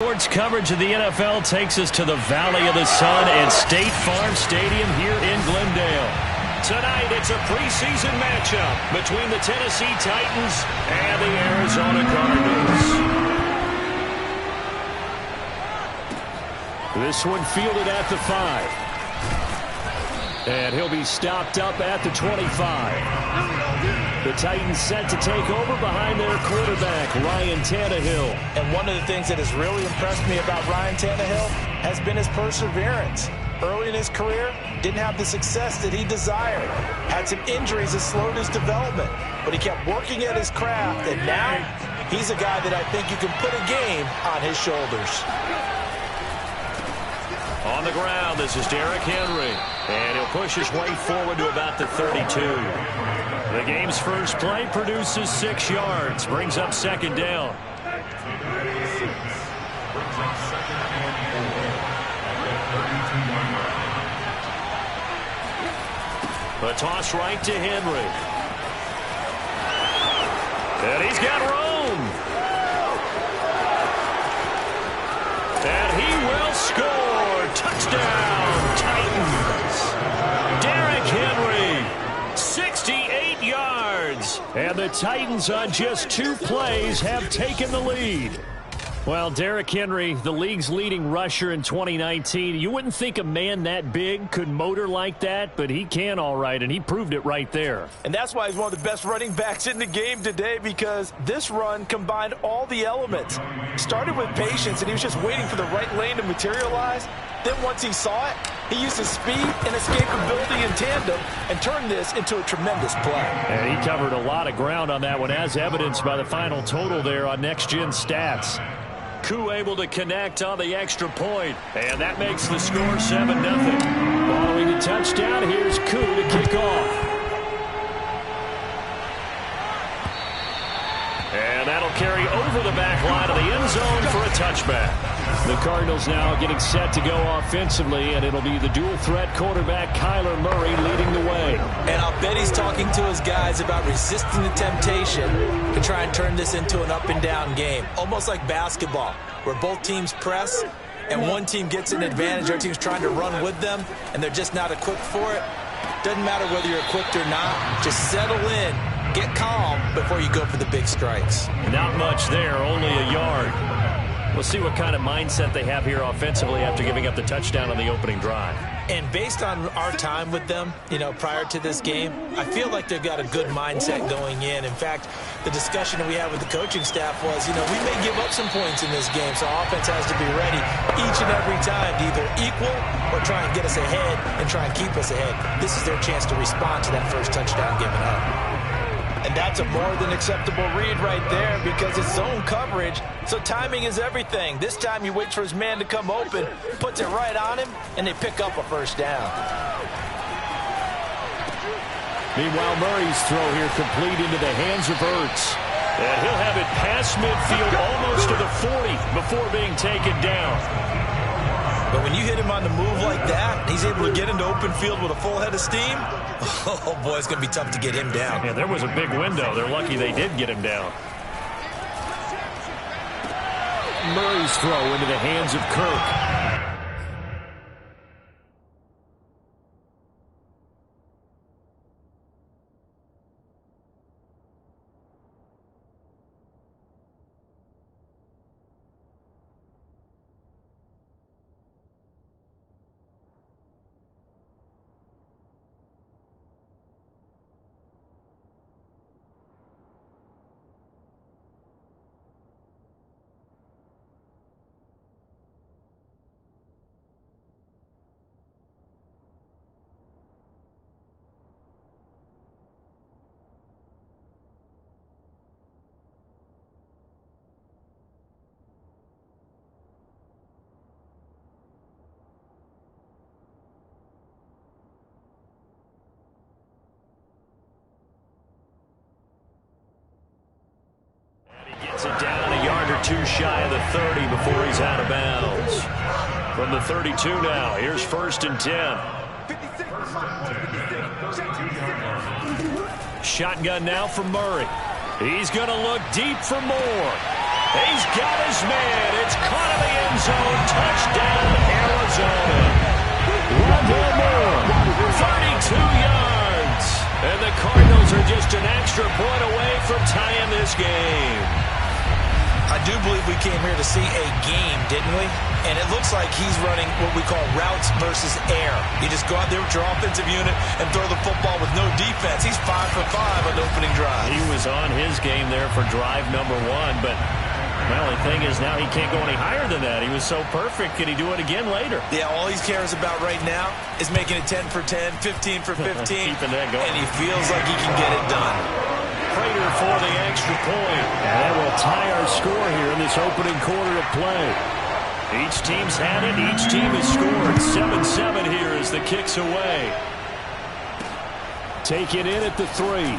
Sports coverage of the NFL takes us to the Valley of the Sun at State Farm Stadium here in Glendale. Tonight, it's a preseason matchup between the Tennessee Titans and the Arizona Cardinals. This one fielded at the 5. And he'll be stopped up at the 25. The Titans set to take over behind their quarterback, Ryan Tannehill. And one of the things that has really impressed me about Ryan Tannehill has been his perseverance. Early in his career, didn't have the success that he desired. Had some injuries that slowed his development. But he kept working at his craft, and now he's a guy that I think you can put a game on his shoulders. On the ground, this is Derrick Henry. And he'll push his way forward to about the 32. The game's first play produces 6 yards. Brings up second down. A toss right to Henry. And he's got room. And he will score. Touchdown, Titans. Derrick Henry, 68 yards. And the Titans on just 2 plays have taken the lead. Well, Derrick Henry, the league's leading rusher in 2019. You wouldn't think a man that big could motor like that, but he can all right, and he proved it right there. And that's why he's one of the best running backs in the game today, because this run combined all the elements. Started with patience, and he was just waiting for the right lane to materialize. Then once he saw it, he used his speed and escapability in tandem and turned this into a tremendous play. And he covered a lot of ground on that one, as evidenced by the final total there on Next Gen Stats. Koo able to connect on the extra point, and that makes the score 7-0. Following the touchdown, here's Koo to kick off. And that'll carry over the back line of the end zone for a touchback. The Cardinals now getting set to go offensively, and it'll be the dual-threat quarterback Kyler Murray leading the way. And I'll bet he's talking to his guys about resisting the temptation to try and turn this into an up-and-down game, almost like basketball, where both teams press, and one team gets an advantage, their team's trying to run with them, and they're just not equipped for it. Doesn't matter whether you're equipped or not. Just settle in, get calm before you go for the big strikes. Not much there, only a yard. We'll see what kind of mindset they have here offensively after giving up the touchdown on the opening drive. And based on our time with them, prior to this game, I feel like they've got a good mindset going in. In fact, the discussion that we had with the coaching staff was, we may give up some points in this game, so offense has to be ready each and every time to either equal or try and get us ahead and try and keep us ahead. This is their chance to respond to that first touchdown given up. And that's a more than acceptable read right there, because it's zone coverage, so timing is everything. This time he waits for his man to come open, puts it right on him, and they pick up a first down. Meanwhile, Murray's throw here complete into the hands of Ertz. And he'll have it past midfield almost to the 40 before being taken down. But when you hit him on the move like that, he's able to get into open field with a full head of steam, oh boy, it's going to be tough to get him down. Yeah, there was a big window. They're lucky they did get him down. Murray's throw into the hands of Kirk. Gets it down a yard or two shy of the 30 before he's out of bounds. From the 32 now, here's 1st and 10. Shotgun now for Murray. He's going to look deep for more. He's got his man. It's caught in the Touchdown, Arizona. Rondale Moore, 32 yards. And the Cardinals are just an extra point away from tying this game. I do believe we came here to see a game, didn't we? And it looks like he's running what we call routes versus air. You just go out there with your offensive unit and throw the football with no defense. He's 5 for 5 on the opening drive. He was on his game there for drive number 1, but well, the thing is now he can't go any higher than that. He was so perfect. Can he do it again later? Yeah, all he cares about right now is making it 10 for 10, 15 for 15. Keeping that going. And he feels like he can get it done. Prater for the extra point. And that will tie our score here in this opening quarter of play. Each team's had it. Each team has scored. 7-7 here as the kick's away. Take it in at the 3.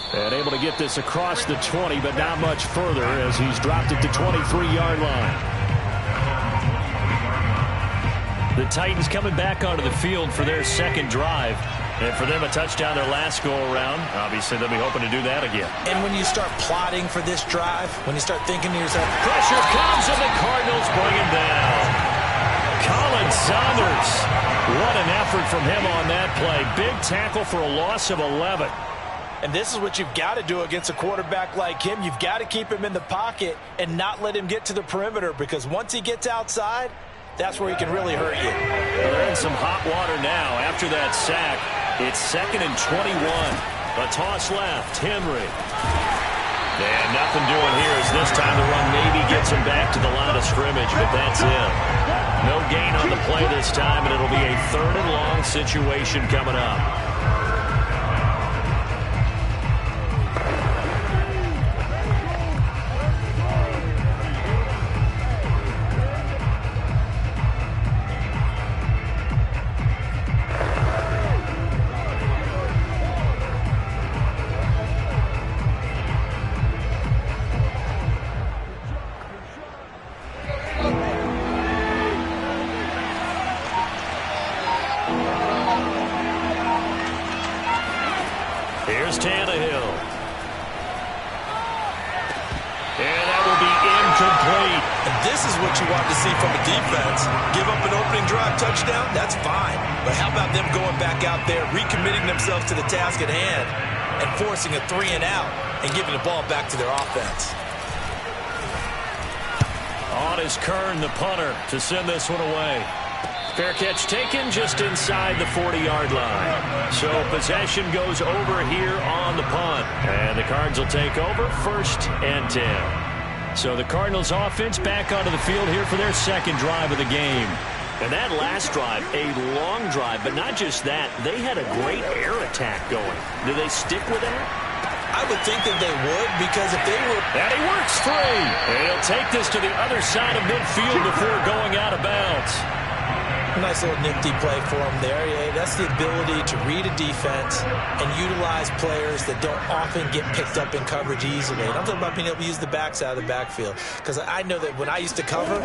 And able to get this across the 20, but not much further as he's dropped it to 23-yard line. The Titans coming back onto the field for their second drive. And for them, a touchdown their last go-around. Obviously, they'll be hoping to do that again. And when you start plotting for this drive, when you start thinking to yourself, pressure comes, and the Cardinals bring him down. Colin Saunders. What an effort from him on that play. Big tackle for a loss of 11. And this is what you've got to do against a quarterback like him. You've got to keep him in the pocket and not let him get to the perimeter, because once he gets outside, that's where he can really hurt you. Well, they're in some hot water now after that sack. It's 2nd and 21. A toss left. Henry. And nothing doing here as this time the run maybe gets him back to the line of scrimmage, but that's it. No gain on the play this time, and it'll be a 3rd and long situation coming up. Here's Tannehill. And that will be incomplete. And this is what you want to see from a defense. Give up an opening drive touchdown, that's fine. But how about them going back out there, recommitting themselves to the task at hand, and forcing a 3 and out, and giving the ball back to their offense. On is Kern, the punter, to send this one away. Fair catch taken just inside the 40-yard line. So possession goes over here on the punt. And the Cards will take over 1st and 10. So the Cardinals offense back onto the field here for their second drive of the game. And that last drive, a long drive, but not just that. They had a great air attack going. Do they stick with that? I would think that they would, because if they were... And he works free. And he'll take this to the other side of midfield before going out of bounds. Nice little nifty play for him there. Yeah, that's the ability to read a defense and utilize players that don't often get picked up in coverage easily. And I'm talking about being able to use the backside of the backfield. Because I know that when I used to cover,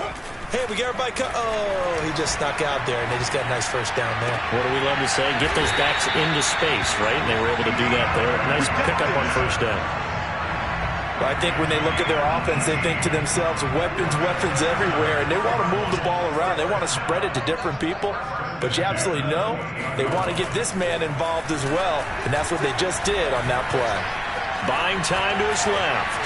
hey, we got everybody oh, he just snuck out there, and they just got a nice first down there. What do we love to say? Get those backs into space, right? And they were able to do that there. Nice pickup on first down. I think when they look at their offense, they think to themselves, weapons everywhere, and they want to move the ball around. They want to spread it to different people, but you absolutely know they want to get this man involved as well, and that's what they just did on that play. Buying time to his left.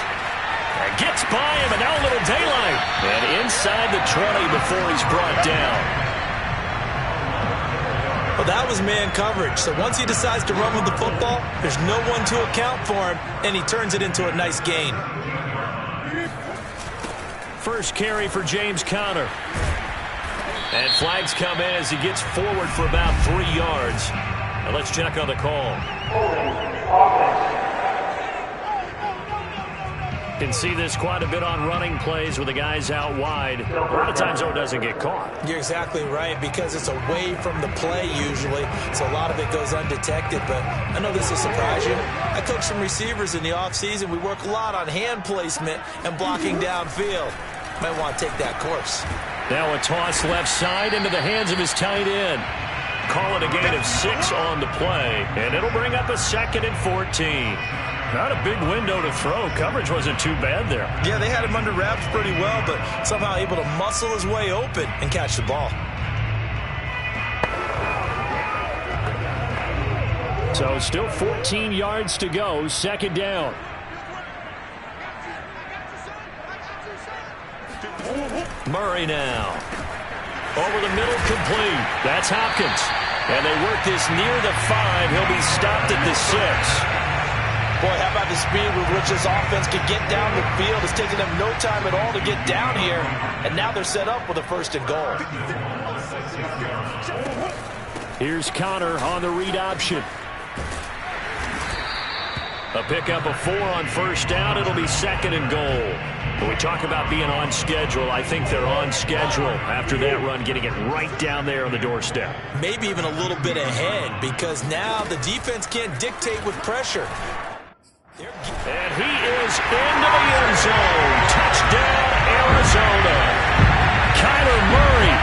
And gets by him, and now a little daylight. And inside the 20 before he's brought down. Well, that was man coverage. So once he decides to run with the football, there's no one to account for him, and he turns it into a nice gain. First carry for James Conner. And flags come in as he gets forward for about 3 yards. Now let's check on the call. Can see this quite a bit on running plays with the guys out wide. A lot of times, though, it doesn't get caught. You're exactly right, because it's away from the play usually, so a lot of it goes undetected. But I know this will surprise you. I coach some receivers in the offseason. We work a lot on hand placement and blocking downfield. Might want to take that course. Now a toss left side into the hands of his tight end. Call it a gain of 6 on the play, and it'll bring up a 2nd and 14. Not a big window to throw. Coverage wasn't too bad there. Yeah, they had him under wraps pretty well, but somehow able to muscle his way open and catch the ball. So still 14 yards to go, second down. Murray now. Over the middle, complete. That's Hopkins. And they work this near the 5. He'll be stopped at the 6. Boy, how about the speed with which this offense can get down the field? It's taking them no time at all to get down here. And now they're set up with a 1st and goal. Here's Connor on the read option. A pickup of 4 on 1st down. It'll be 2nd and goal. When we talk about being on schedule, I think they're on schedule after that run, getting it right down there on the doorstep. Maybe even a little bit ahead, because now the defense can't dictate with pressure. And he is into the end zone. Touchdown, Arizona. Kyler Murray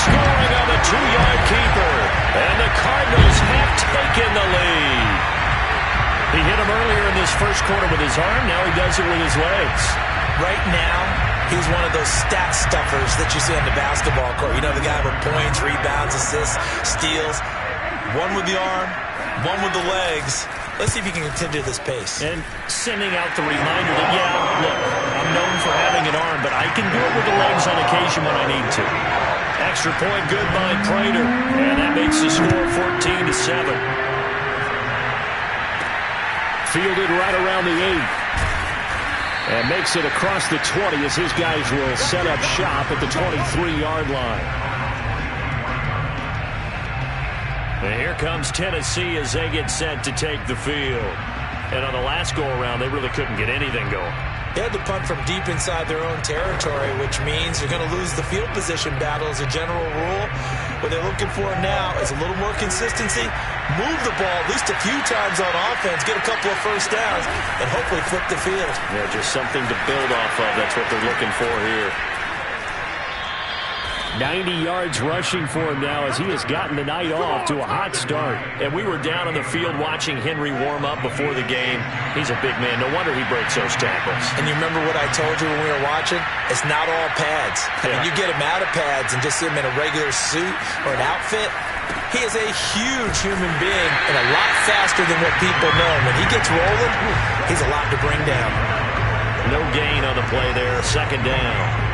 scoring on the 2-yard keeper. And the Cardinals have taken the lead. He hit him earlier in this first quarter with his arm. Now he does it with his legs. Right now, he's one of those stat stuffers that you see on the basketball court. You know, the guy with points, rebounds, assists, steals. One with the arm, one with the legs. Let's see if he can continue this pace. And sending out the reminder that, yeah, look, I'm known for having an arm, but I can do it with the legs on occasion when I need to. Extra point good by Prater. And that makes the score 14-7. Fielded right around the 8. And makes it across the 20 as his guys will set up shop at the 23-yard line. And here comes Tennessee as they get set to take the field. And on the last go-around, they really couldn't get anything going. They had to punt from deep inside their own territory, which means they're going to lose the field position battle as a general rule. What they're looking for now is a little more consistency, move the ball at least a few times on offense, get a couple of 1st downs, and hopefully flip the field. Yeah, just something to build off of. That's what they're looking for here. 90 yards rushing for him now as he has gotten the night off to a hot start. And we were down on the field watching Henry warm up before the game. He's a big man. No wonder he breaks those tackles. And you remember what I told you when we were watching? It's not all pads. I mean, you get him out of pads and just see him in a regular suit or an outfit. He is a huge human being and a lot faster than what people know. When he gets rolling, he's a lot to bring down. No gain on the play there. 2nd down.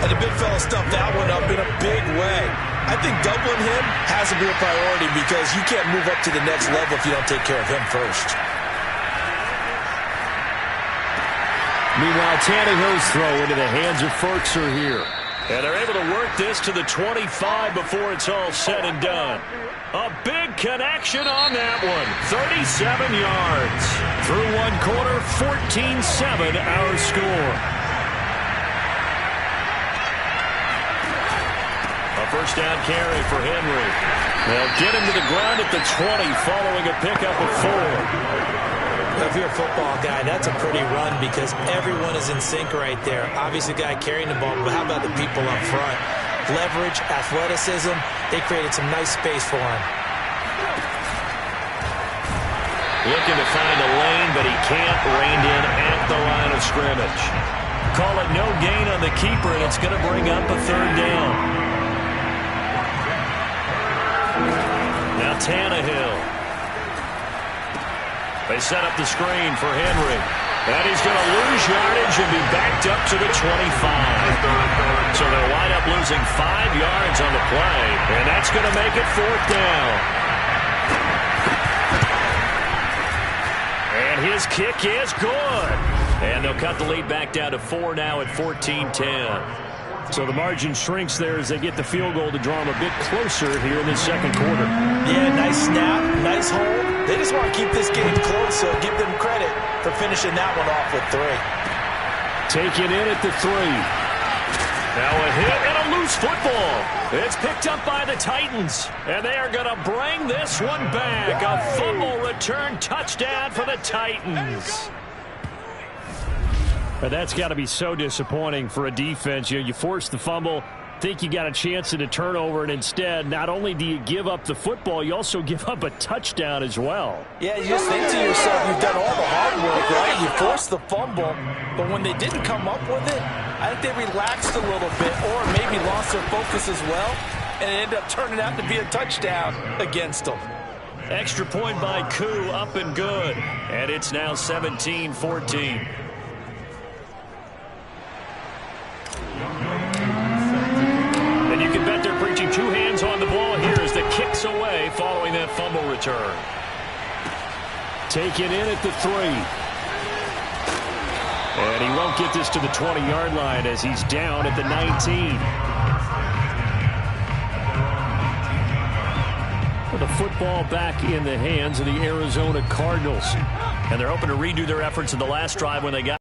And the big fella stuffed that one up in a big way. I think doubling him has to be a priority because you can't move up to the next level if you don't take care of him first. Meanwhile, Tannehill's throw into the hands of Ferkser here. And they're able to work this to the 25 before it's all said and done. A big connection on that one. 37 yards. Through one quarter, 14-7 our score. A 1st down carry for Henry. They'll get him to the ground at the 20 following a pickup of 4. If you're a football guy, that's a pretty run because everyone is in sync right there. Obviously, the guy carrying the ball, but how about the people up front? Leverage, athleticism, they created some nice space for him. Looking to find a lane, but he can't. Reined in at the line of scrimmage. Call it no gain on the keeper, and it's going to bring up a 3rd down. Now Tannehill. They set up the screen for Henry. And he's going to lose yardage and be backed up to the 25. So they'll wind up losing 5 yards on the play. And that's going to make it 4th down. And his kick is good. And they'll cut the lead back down to 4 now at 14-10. So the margin shrinks there as they get the field goal to draw them a bit closer here in the 2nd quarter. Yeah, nice snap, nice hold. They just want to keep this game close, so give them credit for finishing that one off with 3. Taken in at the 3. Now a hit and a loose football. It's picked up by the Titans, and they are going to bring this one back. A fumble return touchdown for the Titans. But that's got to be so disappointing for a defense. You force the fumble, Think you got a chance at a turnover, and instead, not only do you give up the football, you also give up a touchdown as well. Yeah, you just think to yourself, you've done all the hard work, right? You forced the fumble, but when they didn't come up with it, I think they relaxed a little bit or maybe lost their focus as well, and it ended up turning out to be a touchdown against them. Extra point by Koo, up and good, and it's now 17-14. And you can bet they're preaching two hands on the ball here as the kick's away following that fumble return. Taken in at the 3. And he won't get this to the 20-yard line as he's down at the 19. The football back in the hands of the Arizona Cardinals. And they're hoping to redo their efforts in the last drive when they got.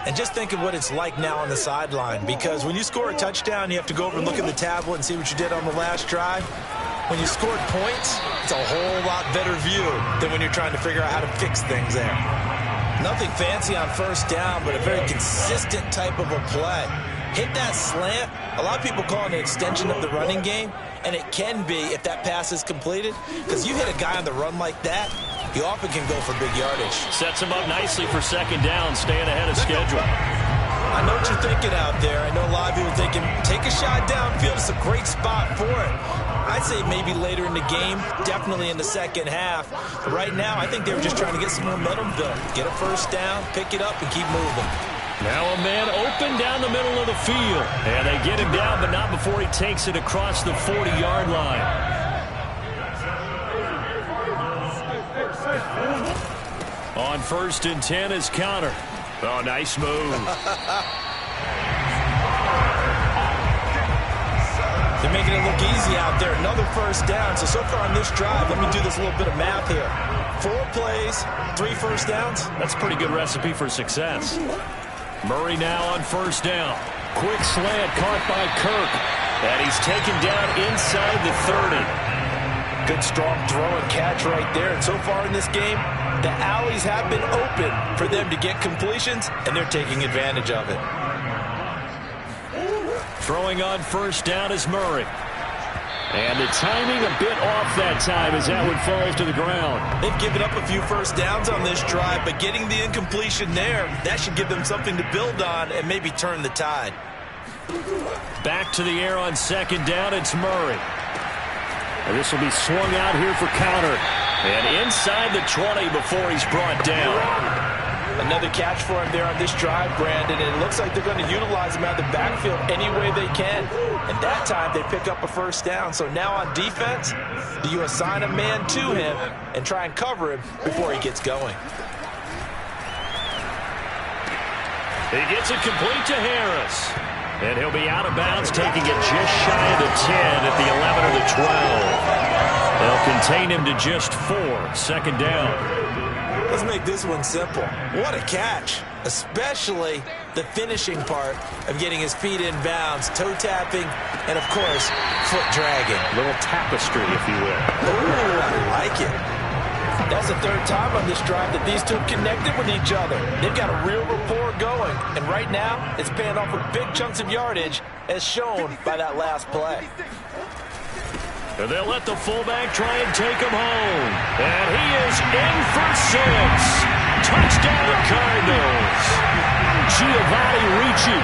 And just think of what it's like now on the sideline, because when you score a touchdown, you have to go over and look at the tablet and see what you did on the last drive. When you scored points, it's a whole lot better view than when you're trying to figure out how to fix things there. Nothing fancy on first down, but a very consistent type of a play. Hit that slant. A lot of people call it an extension of the running game, and it can be if that pass is completed, because you hit a guy on the run like that, you often can go for big yardage. Sets him up nicely for second down, staying ahead of schedule. I know what you're thinking out there. I know a lot of people thinking, take a shot downfield. It's a great spot for it. I'd say maybe later in the game, definitely in the second half. But right now, I think they were just trying to get some momentum built. Get a first down, pick it up, and keep moving. Now a man open down the middle of the field. And they get him down, but not before he takes it across the 40-yard line. On 1st and 10 is Counter. Oh, nice move. They're making it look easy out there. Another first down. So far on this drive, let me do this little bit of math here. 4 plays, 3 first downs. That's a pretty good recipe for success. Murray now on 1st down. Quick slant caught by Kirk. And he's taken down inside the 30. Good strong throw and catch right there. And so far in this game, the alleys have been open for them to get completions, and they're taking advantage of it. Throwing on 1st down is Murray. And the timing a bit off that time as that one falls to the ground. They've given up a few first downs on this drive, but getting the incompletion there, that should give them something to build on and maybe turn the tide. Back to the air on 2nd down, it's Murray. And this will be swung out here for Counter. And inside the 20 before he's brought down. Another catch for him there on this drive, Brandon. And it looks like they're going to utilize him out of the backfield any way they can. And that time they pick up a first down. So now on defense, do you assign a man to him and try and cover him before he gets going? He gets it complete to Harris. And he'll be out of bounds, taking it just shy of the 10 at the 11 or the 12. They'll contain him to just 4. 2nd down. Let's make this one simple. What a catch, especially the finishing part of getting his feet in bounds, toe tapping, and, of course, foot dragging. A little tapestry, if you will. Ooh, I like it. That's the 3rd time on this drive that these two connected with each other. They've got a real rapport going, and right now it's paying off with big chunks of yardage, as shown by that last play. And they'll let the fullback try and take him home. And he is in for 6. Touchdown Cardinals. Giovanni Ricci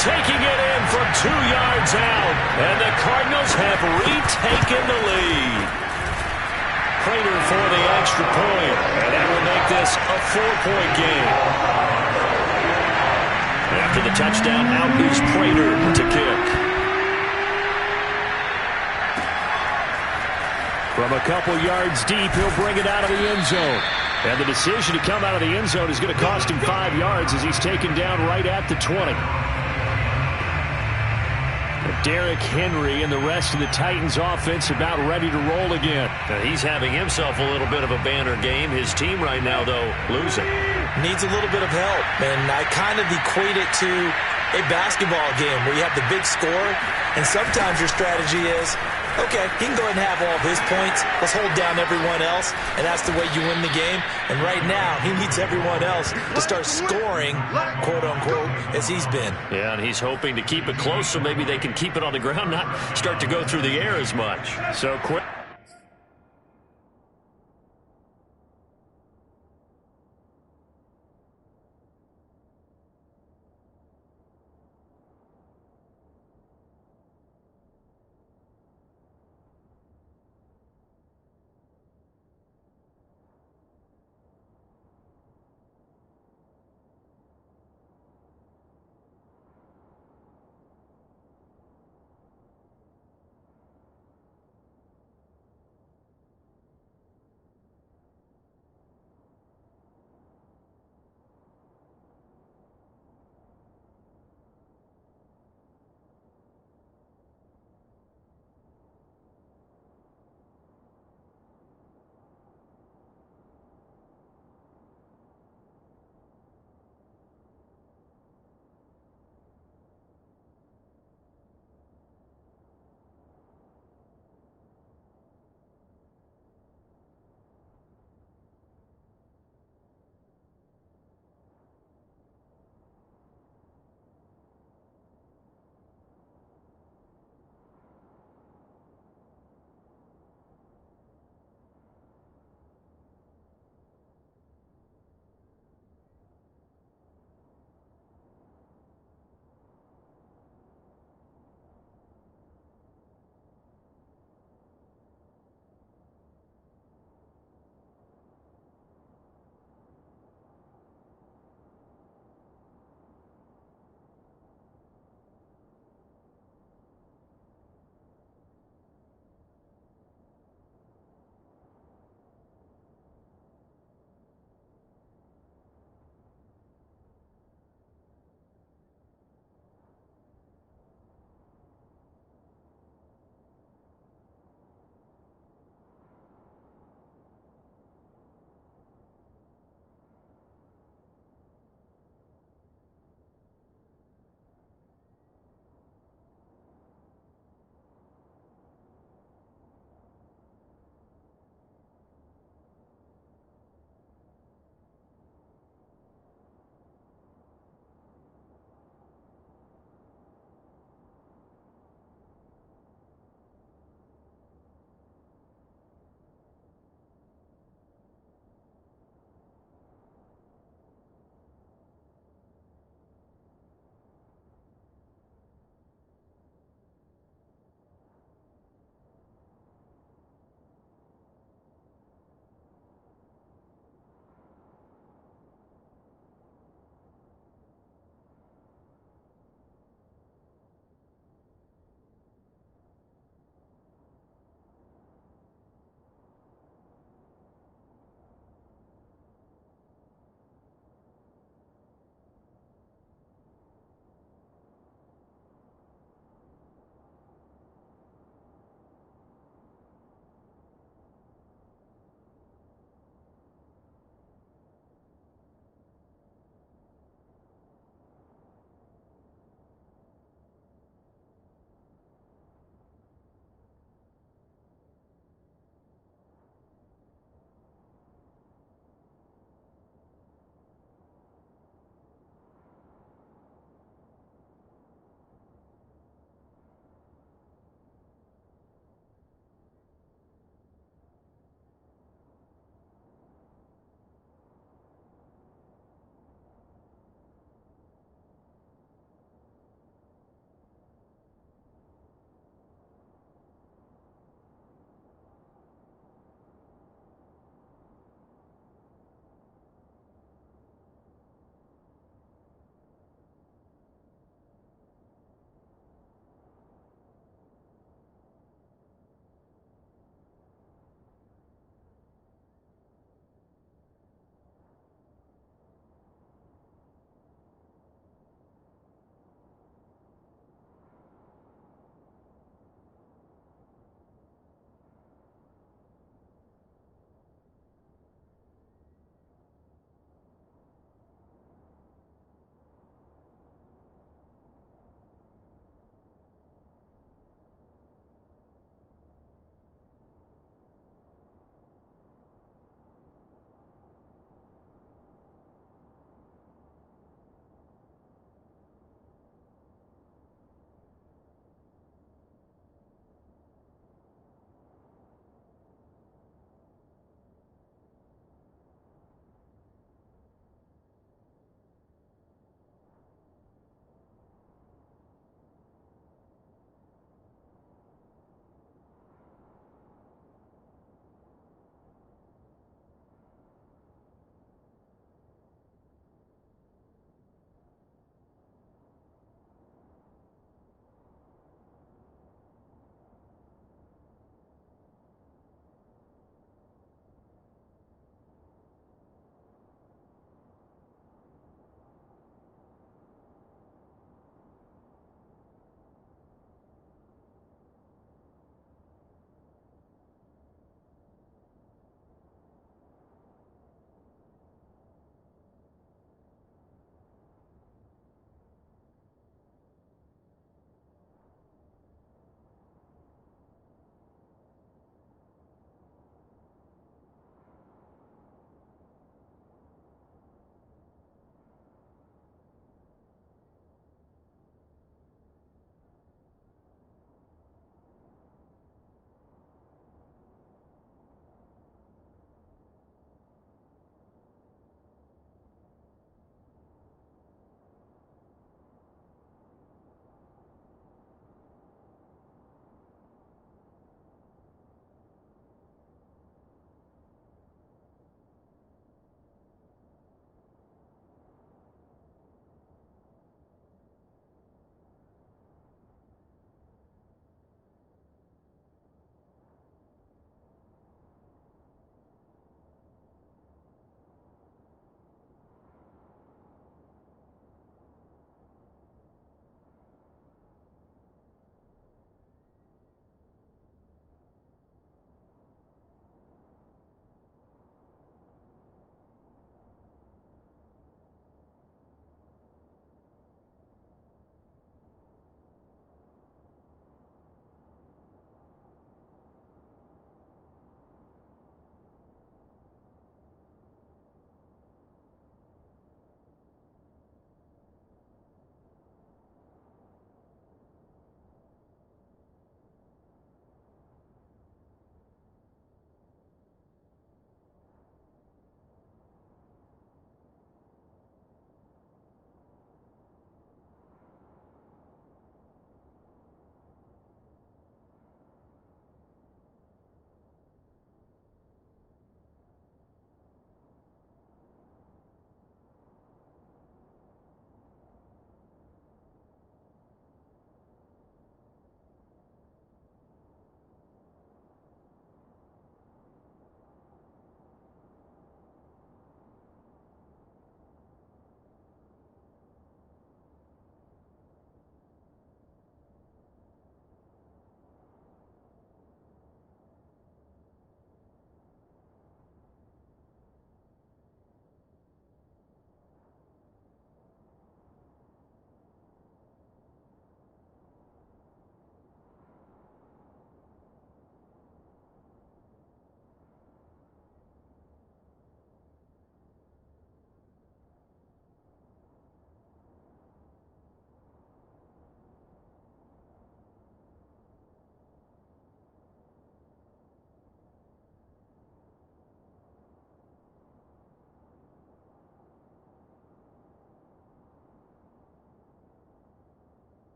taking it in from 2 yards out. And the Cardinals have retaken the lead. Prater for the extra point, and that will make this a 4-point game. After the touchdown, out goes Prater to kick. From a couple yards deep, he'll bring it out of the end zone. And the decision to come out of the end zone is going to cost him 5 yards as he's taken down right at the 20. Derrick Henry and the rest of the Titans offense about ready to roll again. He's having himself a little bit of a banner game. His team right now, though, losing. Needs a little bit of help, and I kind of equate it to a basketball game where you have the big score, and sometimes your strategy is, okay, he can go ahead and have all of his points. Let's hold down everyone else, and that's the way you win the game. And right now, he needs everyone else to start scoring, quote-unquote, as he's been. Yeah, and he's hoping to keep it close so maybe they can keep it on the ground, not start to go through the air as much. So quick.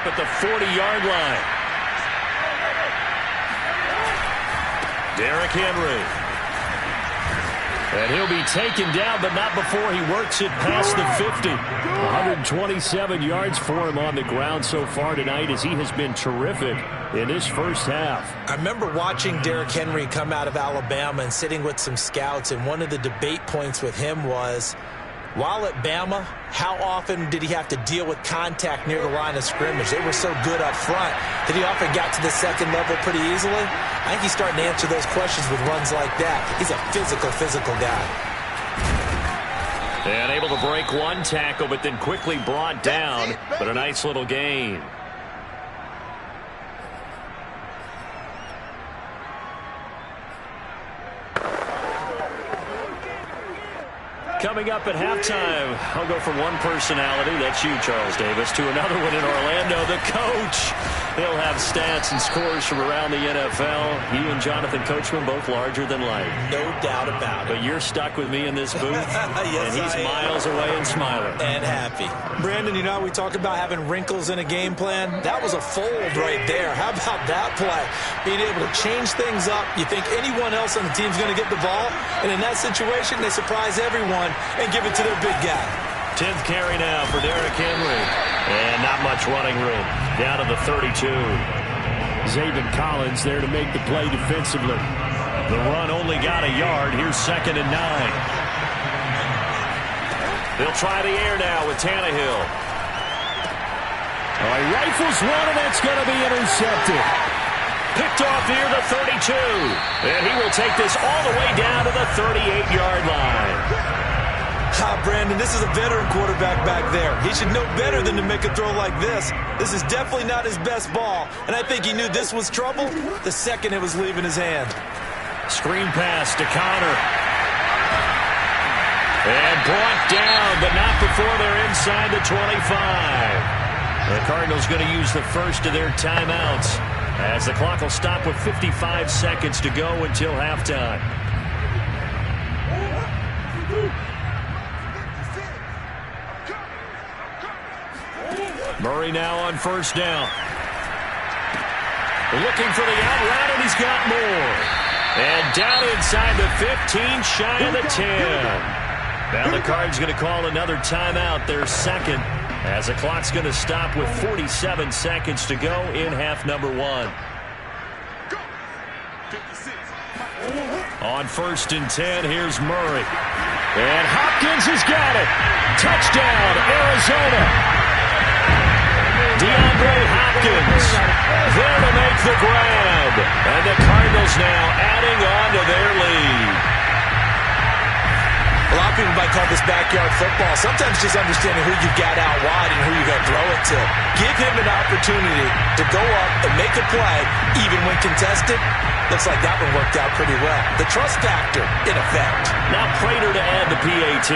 at the 40-yard line. Derrick Henry. And he'll be taken down, but not before he works it past the 50. 127 yards for him on the ground so far tonight as he has been terrific in this first half. I remember watching Derrick Henry come out of Alabama and sitting with some scouts, and one of the debate points with him was, while at Bama, how often did he have to deal with contact near the line of scrimmage? They were so good up front that he often got to the second level pretty easily. I think he's starting to answer those questions with runs like that. He's a physical guy. And able to break one tackle, but then quickly brought down, but a nice little gain. Coming up at halftime, I'll go from one personality, that's you, Charles Davis, to another one in Orlando, the coach. He'll have stats and scores from around the NFL. He and Jonathan Coachman both larger than life. No doubt about it. But you're stuck with me in this booth, yes, and he's miles away and smiling. And happy. Brandon, you know how we talk about having wrinkles in a game plan? That was a fold right there. How about that play? Being able to change things up. You think anyone else on the team's going to get the ball? And in that situation, they surprise everyone and give it to their big guy. 10th carry now for Derrick Henry. And not much running room. Down to the 32. Zaven Collins there to make the play defensively. The run only got a yard. Here's 2nd and 9. They'll try the air now with Tannehill. He rifles one, and that's going to be intercepted. Picked off near the 32. And he will take this all the way down to the 38-yard line. Brandon, this is a veteran quarterback back there. He should know better than to make a throw like this. This is definitely not his best ball, and I think he knew this was trouble the second it was leaving his hand. Screen pass to Connor. And brought down, but not before they're inside the 25. The Cardinals going to use the first of their timeouts as the clock will stop with 55 seconds to go until halftime. Murray now on first down. Looking for the out route, and he's got more. And down inside the 15, shy of the 10. Now the Cards going to call another timeout, their second, as the clock's going to stop with 47 seconds to go in half number 1. On 1st and 10, here's Murray. And Hopkins has got it. Touchdown, Arizona. DeAndre Hopkins there to make the grab. And the Cardinals now adding on to their lead. A lot of people might call this backyard football. Sometimes just understanding who you've got out wide and who you're going to throw it to. Give him an opportunity to go up and make a play, even when contested. Looks like that one worked out pretty well. The trust factor, in effect. Now Prater to add the PAT.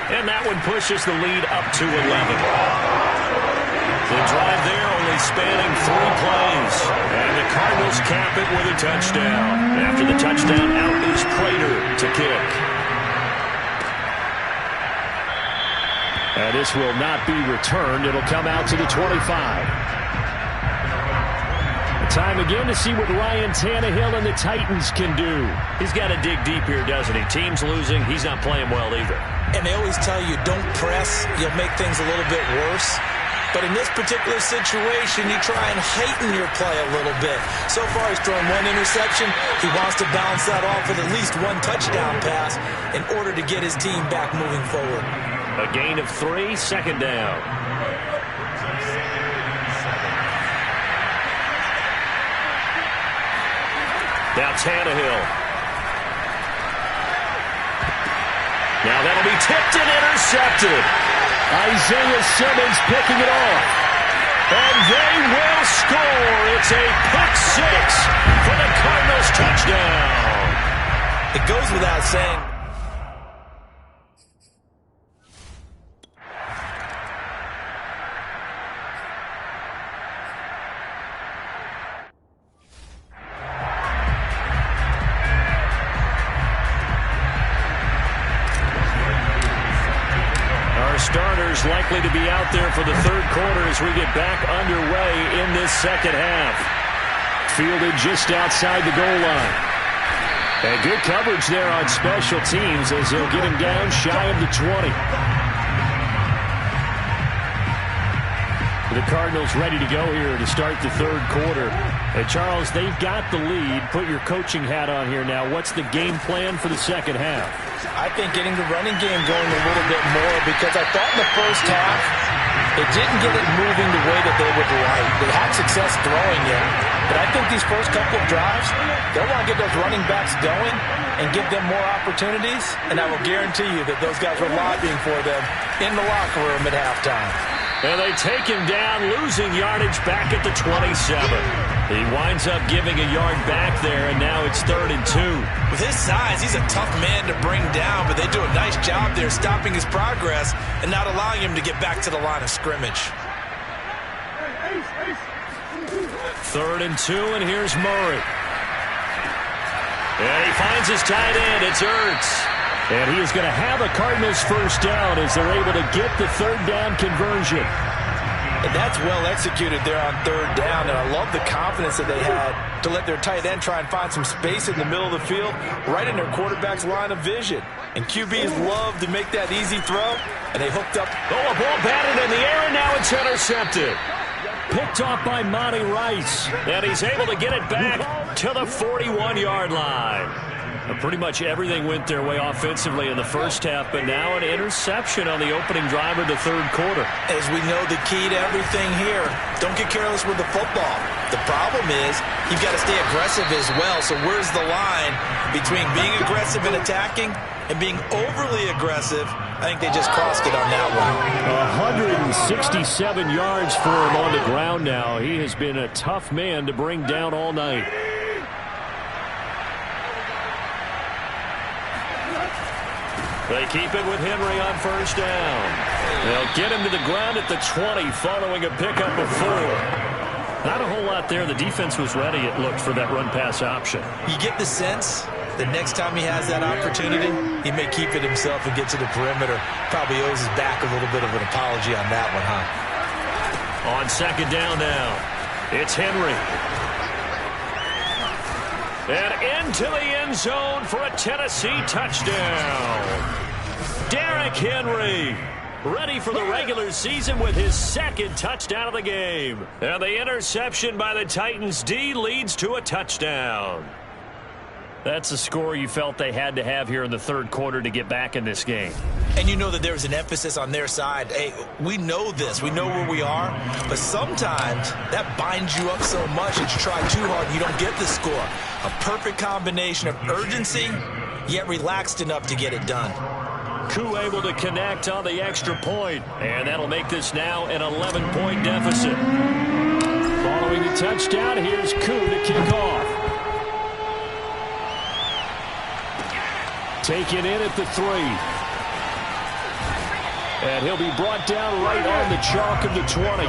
And that one pushes the lead up to 11. The drive there only spanning 3 plays. And the Cardinals cap it with a touchdown. After the touchdown, out is Prater to kick. And this will not be returned. It'll come out to the 25. Time again to see what Ryan Tannehill and the Titans can do. He's got to dig deep here, doesn't he? Team's losing. He's not playing well either. And they always tell you, don't press. You'll make things a little bit worse. But in this particular situation, you try and heighten your play a little bit. So far, he's thrown 1 interception. He wants to balance that off with at least 1 touchdown pass in order to get his team back moving forward. A gain of 3, 2nd down. Now Tannehill. Now that'll be tipped and intercepted. Isaiah Simmons picking it off. And they will score. It's a pick 6 for the Cardinals touchdown. It goes without saying. starters likely to be out there for the third quarter as we get back underway in this second half. Fielded just outside the goal line. And good coverage there on special teams as they'll get him down shy of the 20. The Cardinals ready to go here to start the third quarter. And Charles, they've got the lead. Put your coaching hat on here now. What's the game plan for the second half? I think getting the running game going a little bit more, because I thought in the first half they didn't get it moving the way that they would like. They had success throwing it, but I think these first couple of drives, they'll want to get those running backs going and give them more opportunities, and I will guarantee you that those guys were lobbying for them in the locker room at halftime. And they take him down, losing yardage back at the 27. He winds up giving a yard back there, and now it's 3rd and 2. With his size, he's a tough man to bring down, but they do a nice job there stopping his progress and not allowing him to get back to the line of scrimmage. 3rd and 2, and here's Murray. And he finds his tight end. It's Ertz. And he is going to have a Cardinals first down as they're able to get the third down conversion. And that's well executed there on third down. And I love the confidence that they had to let their tight end try and find some space in the middle of the field, right in their quarterback's line of vision. And QBs love to make that easy throw, and they hooked up. Oh, a ball batted in the air, and now it's intercepted. Picked off by Monty Rice. And he's able to get it back to the 41-yard line. Pretty much everything went their way offensively in the first half, but now an interception on the opening drive of the third quarter. As we know, the key to everything here, don't get careless with the football. The problem is you've got to stay aggressive as well. So where's the line between being aggressive and attacking and being overly aggressive? I think they just crossed it on that one. 167 yards for him on the ground now. He has been a tough man to bring down all night. They keep it with Henry on first down. They'll get him to the ground at the 20 following a pickup of 4. Not a whole lot there. The defense was ready, it looked, for that run-pass option. You get the sense that next time he has that opportunity, he may keep it himself and get to the perimeter. Probably owes his back a little bit of an apology on that one, huh? On second down now, it's Henry. And into the end zone for a Tennessee touchdown. Derrick Henry, ready for the regular season with his second touchdown of the game. And the interception by the Titans D leads to a touchdown. That's a score you felt they had to have here in the third quarter to get back in this game. And you know that there's an emphasis on their side. Hey, we know this. We know where we are. But sometimes that binds you up so much that you try too hard and you don't get the score. A perfect combination of urgency, yet relaxed enough to get it done. Koo able to connect on the extra point. And that'll make this now an 11-point deficit. Following the touchdown, here's Koo to kick off. Taken in at the 3. And he'll be brought down right on the chalk of the 20.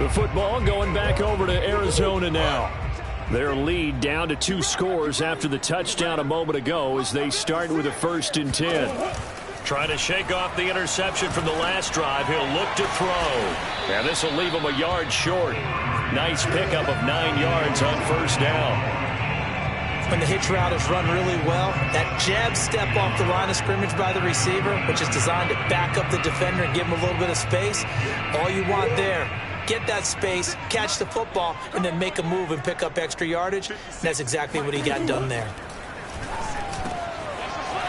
The football going back over to Arizona now. Their lead down to 2 scores after the touchdown a moment ago as they start with a 1st and 10. Trying to shake off the interception from the last drive. He'll look to throw. And this will leave him a yard short. Nice pickup of 9 yards on first down. When the hitch route is run really well, that jab step off the line of scrimmage by the receiver, which is designed to back up the defender and give him a little bit of space, all you want there, get that space, catch the football, and then make a move and pick up extra yardage. And that's exactly what he got done there.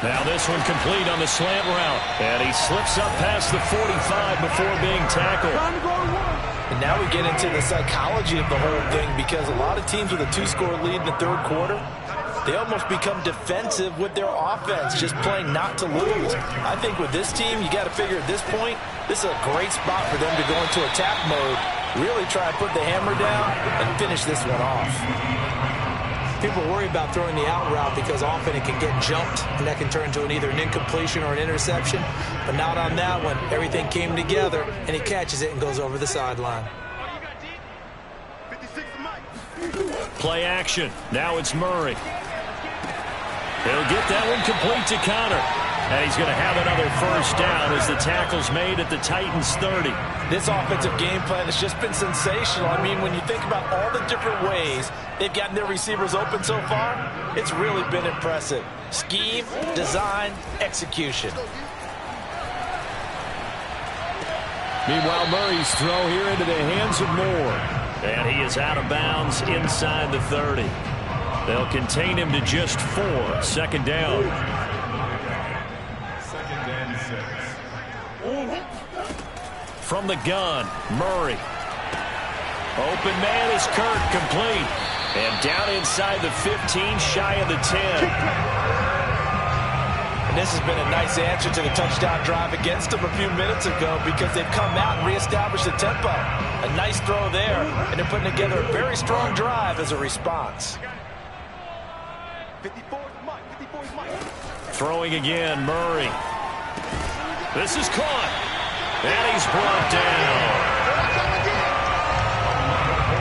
Now this one complete on the slant route. And he slips up past the 45 before being tackled. And now we get into the psychology of the whole thing, because a lot of teams with a 2-score lead in the third quarter, they almost become defensive with their offense, just playing not to lose. I think with this team, you got to figure at this point, this is a great spot for them to go into attack mode, really try and put the hammer down and finish this one off. People worry about throwing the out route because often it can get jumped, and that can turn into either an incompletion or an interception. But not on that one. Everything came together, and he catches it and goes over the sideline. Play action. Now it's Murray. He'll get that one complete to Connor. And he's going to have another first down as the tackle's made at the Titans' 30. This offensive game plan has just been sensational. I mean, when you think about all the different ways they've gotten their receivers open so far, it's really been impressive. Scheme, design, execution. Meanwhile, Murray's throw here into the hands of Moore. And he is out of bounds inside the 30. They'll contain him to just 4. Second down. From the gun, Murray. Open man is Kirk, complete. And down inside the 15, shy of the 10. And this has been a nice answer to the touchdown drive against them a few minutes ago because they've come out and reestablished the tempo. A nice throw there, and they're putting together a very strong drive as a response. Throwing again, Murray. This is caught. And he's brought down.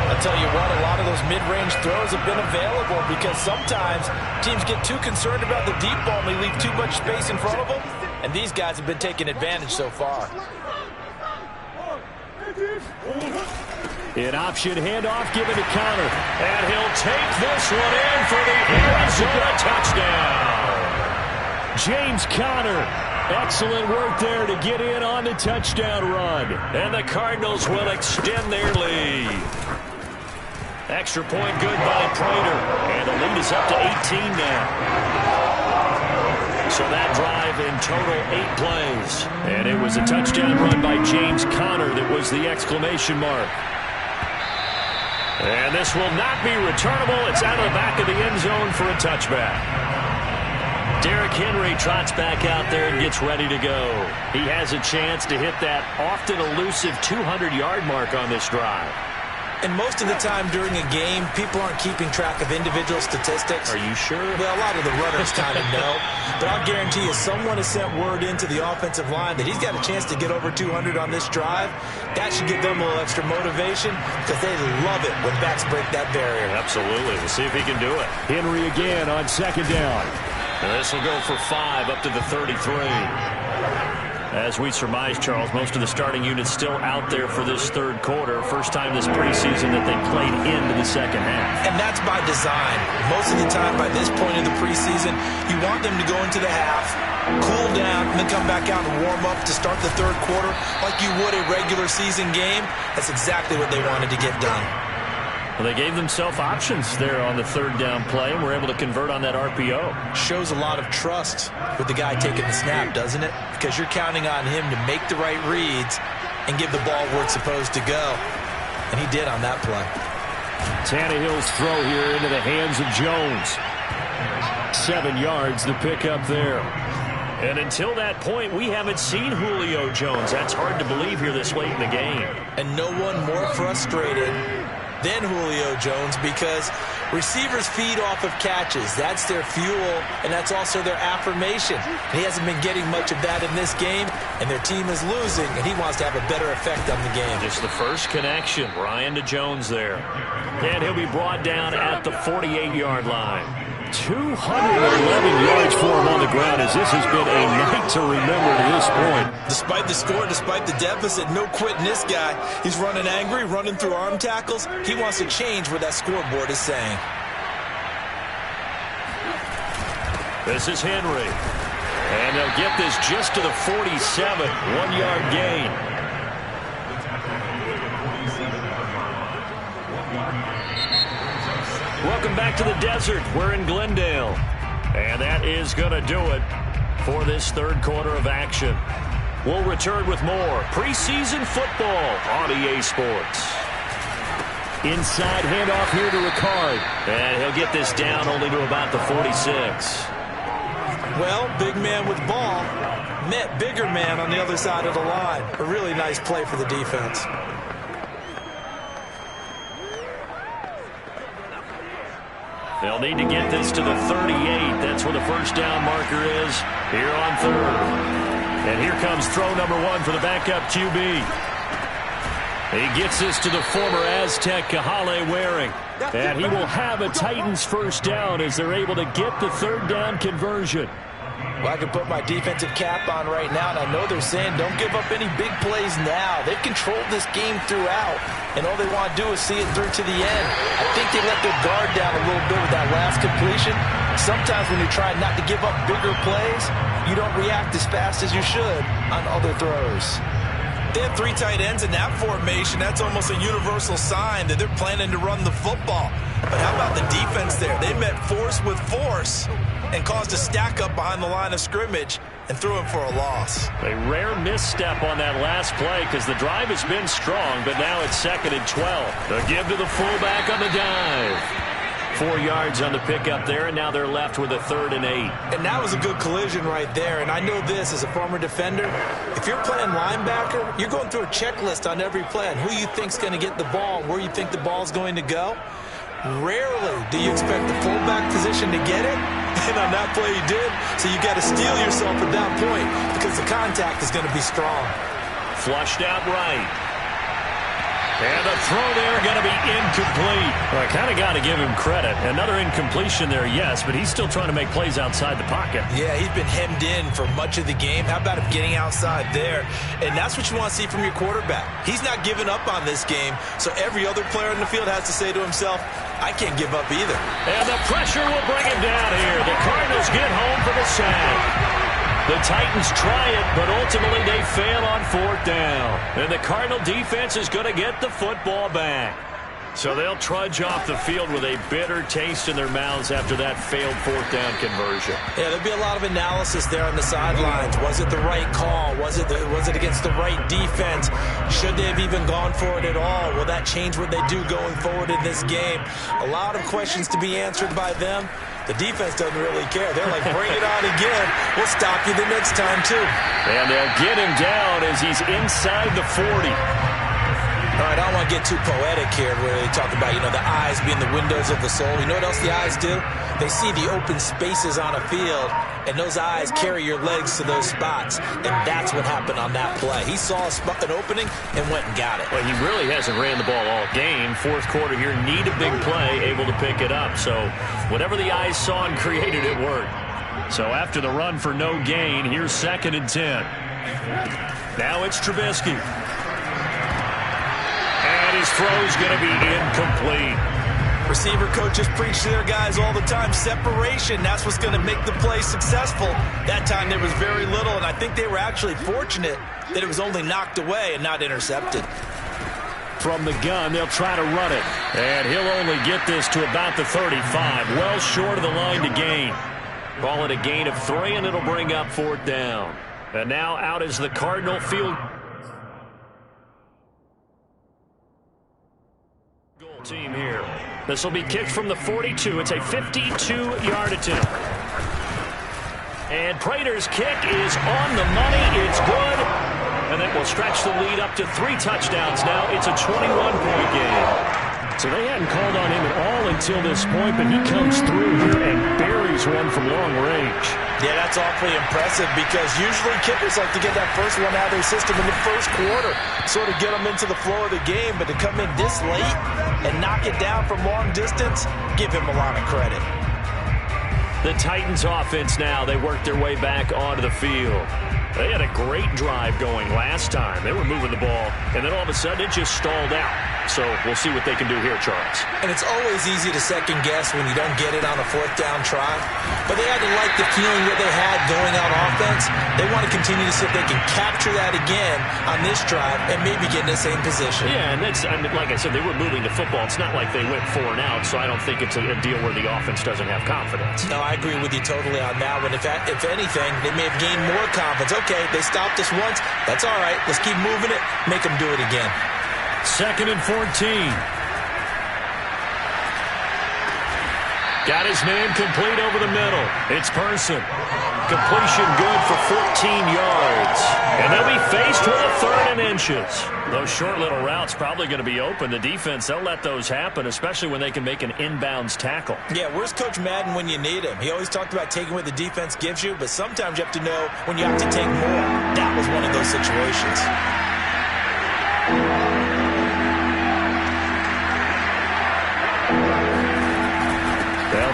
I'll tell you what, a lot of those mid-range throws have been available because sometimes teams get too concerned about the deep ball and they leave too much space in front of them. And these guys have been taking advantage so far. An option handoff given to Connor. And he'll take this one in for the Arizona touchdown. James Conner. Excellent work there to get in on the touchdown run. And the Cardinals will extend their lead. Extra point good by Prater. And the lead is up to 18 now. So that drive in total 8 plays. And it was a touchdown run by James Conner that was the exclamation mark. And this will not be returnable. It's out of the back of the end zone for a touchback. Derrick Henry trots back out there and gets ready to go. He has a chance to hit that often elusive 200-yard mark on this drive. And most of the time during a game, people aren't keeping track of individual statistics. Are you sure? Well, a lot of the runners kind of know. But I'll guarantee you someone has sent word into the offensive line that he's got a chance to get over 200 on this drive. That should give them a little extra motivation because they love it when backs break that barrier. Absolutely. We'll see if he can do it. Henry again on second down. And this will go for 5 up to the 33. As we surmise, Charles, most of the starting units still out there for this third quarter. First time this preseason that they played into the second half. And that's by design. Most of the time by this point in the preseason, you want them to go into the half, cool down, and then come back out and warm up to start the third quarter like you would a regular season game. That's exactly what they wanted to get done. Well, they gave themselves options there on the third down play and were able to convert on that RPO. Shows a lot of trust with the guy taking the snap, doesn't it? Because you're counting on him to make the right reads and give the ball where it's supposed to go. And he did on that play. Tannehill's throw here into the hands of Jones. 7 yards the pickup there. And until that point, we haven't seen Julio Jones. That's hard to believe here this late in the game. And no one more frustrated than Julio Jones because receivers feed off of catches. That's their fuel, and that's also their affirmation. And he hasn't been getting much of that in this game, and their team is losing, and he wants to have a better effect on the game. Just the first connection, Ryan to Jones there. And he'll be brought down at the 48-yard line. 211 yards for him on the ground as this has been a night to remember to this point. Despite the score, despite the deficit, no quitting this guy. He's running angry, running through arm tackles. He wants to change what that scoreboard is saying. This is Henry. And they'll get this just to the 47. 1-yard gain. Welcome back to the desert. We're in Glendale. And that is going to do it for this third quarter of action. We'll return with more preseason football on EA Sports. Inside handoff here to Ricard. And he'll get this down only to about the 46. Well, big man with ball met bigger man on the other side of the line. A really nice play for the defense. They'll need to get this to the 38. That's where the first down marker is here on third. And here comes throw number 1 for the backup QB. He gets this to the former Aztec, Kahale Waring. And he will have a Titans first down as they're able to get the third down conversion. Well, I can put my defensive cap on right now, and I know they're saying don't give up any big plays now. They've controlled this game throughout, and all they want to do is see it through to the end. I think they let their guard down a little bit with that last completion. Sometimes when you're trying not to give up bigger plays, you don't react as fast as you should on other throws. They have three tight ends in that formation. That's almost a universal sign that they're planning to run the football. But how about the defense there? They met force with force and caused a stack up behind the line of scrimmage and threw him for a loss. A rare misstep on that last play because the drive has been strong, but now it's 2nd and 12. The give to the fullback on the dive. 4 yards on the pickup there, and now they're left with a 3rd and 8. And that was a good collision right there. And I know this as a former defender. If you're playing linebacker, you're going through a checklist on every play on who you think's going to get the ball and where you think the ball's going to go. Rarely do you expect the fullback position to get it. And on that play he did. So you got to steel yourself at that point because the contact is going to be strong. Flushed out right. And the throw there going to be incomplete. Well, I kind of got to give him credit. Another incompletion there, yes, but he's still trying to make plays outside the pocket. Yeah, he's been hemmed in for much of the game. How about him getting outside there? And that's what you want to see from your quarterback. He's not giving up on this game, so every other player in the field has to say to himself, I can't give up either. And the pressure will bring him down here. The Cardinals get home for the sack. The Titans try it, but ultimately they fail on 4th down. And the Cardinal defense is going to get the football back. So they'll trudge off the field with a bitter taste in their mouths after that failed 4th down conversion. Yeah, there'll be a lot of analysis there on the sidelines. Was it the right call? Was it against the right defense? Should they have even gone for it at all? Will that change what they do going forward in this game? A lot of questions to be answered by them. The defense doesn't really care. They're like, bring it on again. We'll stop you the next time, too. And they'll get him down as he's inside the 40. All right, I don't want to get too poetic here where they talk about, the eyes being the windows of the soul. You know what else the eyes do? They see the open spaces on a field, and those eyes carry your legs to those spots. And that's what happened on that play. He saw an opening and went and got it. Well, he really hasn't ran the ball all game. 4th quarter here, need a big play, able to pick it up. So whatever the eyes saw and created, it worked. So after the run for no gain, here's 2nd and 10. Now it's Trubisky. And his throw's going to be incomplete. Receiver coaches preach to their guys all the time. Separation, that's what's going to make the play successful. That time there was very little, and I think they were actually fortunate that it was only knocked away and not intercepted. From the gun, they'll try to run it. And he'll only get this to about the 35. Well short of the line to gain. Call it a gain of 3, and it'll bring up 4th down. And now out is the Cardinal field goal team here. This will be kicked from the 42. It's a 52-yard attempt. And Prater's kick is on the money. It's good. And that will stretch the lead up to 3 touchdowns now. It's a 21-point game. So they hadn't called on him at all until this point, but he comes through here and buries one from long range. Yeah, that's awfully impressive because usually kickers like to get that first one out of their system in the first quarter, sort of get them into the flow of the game, but to come in this late and knock it down from long distance, give him a lot of credit. The Titans offense now, they work their way back onto the field. They had a great drive going last time. They were moving the ball, and then all of a sudden it just stalled out. So we'll see what they can do here, Charles. And it's always easy to second guess when you don't get it on a 4th down try. But they had to like the feeling that they had going on offense. They want to continue to see if they can capture that again on this drive and maybe get in the same position. Yeah, and that's, like I said, they were moving the football. It's not like they went 4 and out, so I don't think it's a deal where the offense doesn't have confidence. No, I agree with you totally on that one. If anything, they may have gained more confidence. Okay, they stopped us once. That's all right. Let's keep moving it. Make them do it again. 2nd and 14. Got his man complete over the middle. It's Person. Completion good for 14 yards. And they'll be faced with a 3rd and inches. Those short little routes probably going to be open. The defense, they'll let those happen, especially when they can make an inbounds tackle. Yeah, where's Coach Madden when you need him? He always talked about taking what the defense gives you, but sometimes you have to know when you have to take more. That was one of those situations.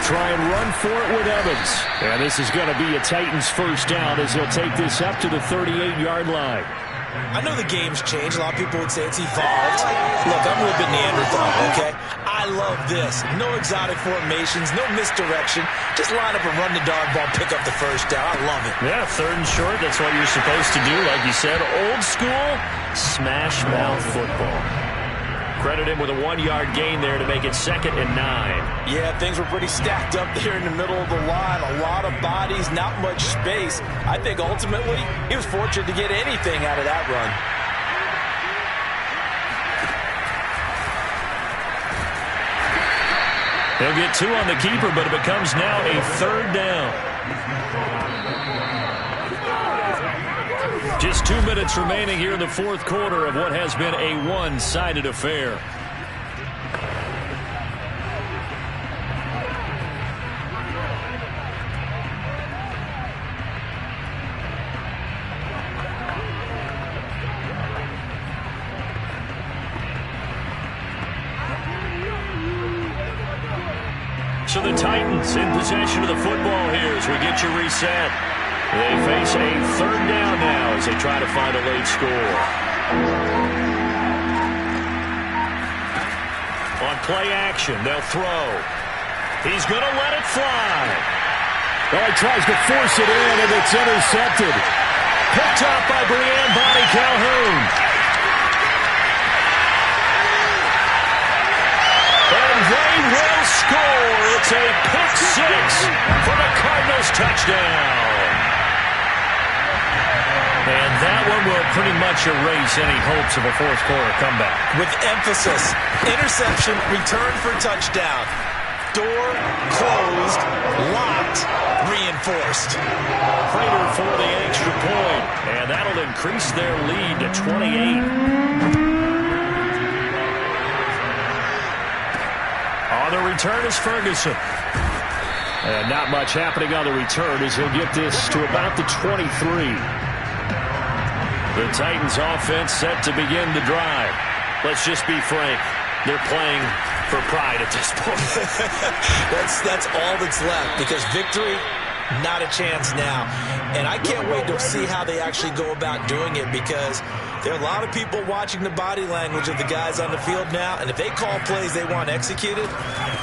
try and run for it with Evans. And this is going to be a Titans first down as he'll take this up to the 38-yard line. I know the game's changed. A lot of people would say it's evolved. Look, I'm a little bit Neanderthal, okay? I love this. No exotic formations, no misdirection. Just line up and run the dog ball, pick up the first down. I love it. Yeah, 3rd and short. That's what you're supposed to do. Like you said, old school, smash mouth football. Credit him with a 1-yard gain there to make it 2nd and 9. Yeah, things were pretty stacked up there in the middle of the line. A lot of bodies, not much space. I think ultimately he was fortunate to get anything out of that run. They'll get 2 on the keeper, but it becomes now a 3rd down. Just 2 minutes remaining here in the 4th quarter of what has been a one-sided affair. So the Titans in possession of the football here as we get you reset. They face a 3rd down now as they try to find a late score. On play action, they'll throw. He's going to let it fly. Oh, he tries to force it in, and it's intercepted. Picked up by Brianne Bonnie Calhoun. And they will score. It's a pick 6 for the Cardinals touchdown. And that one will pretty much erase any hopes of a 4th quarter comeback. With emphasis, interception, return for touchdown. Door closed, locked, reinforced. Prater for the extra point, and that'll increase their lead to 28. On the return is Ferguson. And not much happening on the return as he'll get this to about the 23. The Titans offense set to begin the drive. Let's just be frank. They're playing for pride at this point. That's all that's left because victory, not a chance now. And I can't wait to see how they actually go about doing it because there are a lot of people watching the body language of the guys on the field now. And if they call plays they want executed,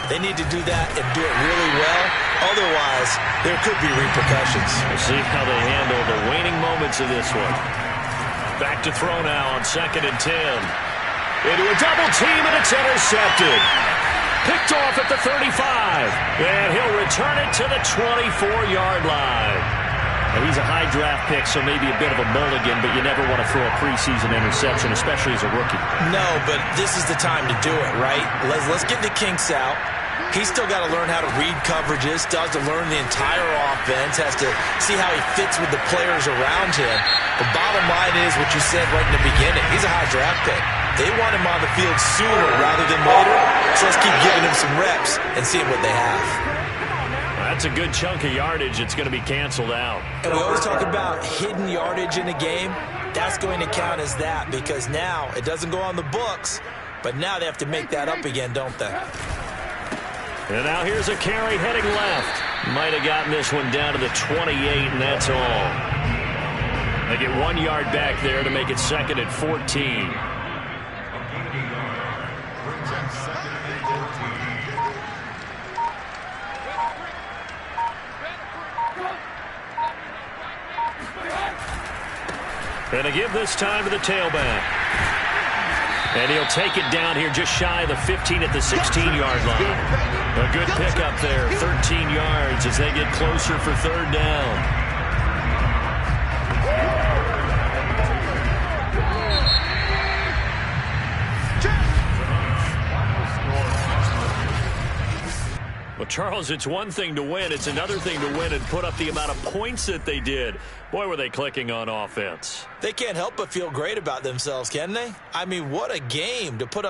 they need to do that and do it really well. Otherwise, there could be repercussions. We'll see how they handle the waning moments of this one. Back to throw now on 2nd and 10. Into a double team, and it's intercepted. Picked off at the 35. And he'll return it to the 24-yard line. And he's a high draft pick, so maybe a bit of a mulligan, but you never want to throw a preseason interception, especially as a rookie. No, but this is the time to do it, right? Let's get the kinks out. He's still got to learn how to read coverages, still has to learn the entire offense, has to see how he fits with the players around him. The bottom line is what you said right in the beginning. He's a high draft pick. They want him on the field sooner rather than later, so let's keep giving him some reps and seeing what they have. That's a good chunk of yardage. It's going to be canceled out. And we always talk about hidden yardage in a game. That's going to count as that because now it doesn't go on the books, but now they have to make that up again, don't they? And now here's a carry heading left. Might have gotten this one down to the 28, and that's all. They get 1 yard back there to make it 2nd and 14. And to give this time to the tailback. And he'll take it down here just shy of the 15 at the 16-yard line. A good pickup there, 13 yards as they get closer for 3rd down. Well, Charles, it's one thing to win. It's another thing to win and put up the amount of points that they did. Boy, were they clicking on offense. They can't help but feel great about themselves, can they? I mean, what a game to put up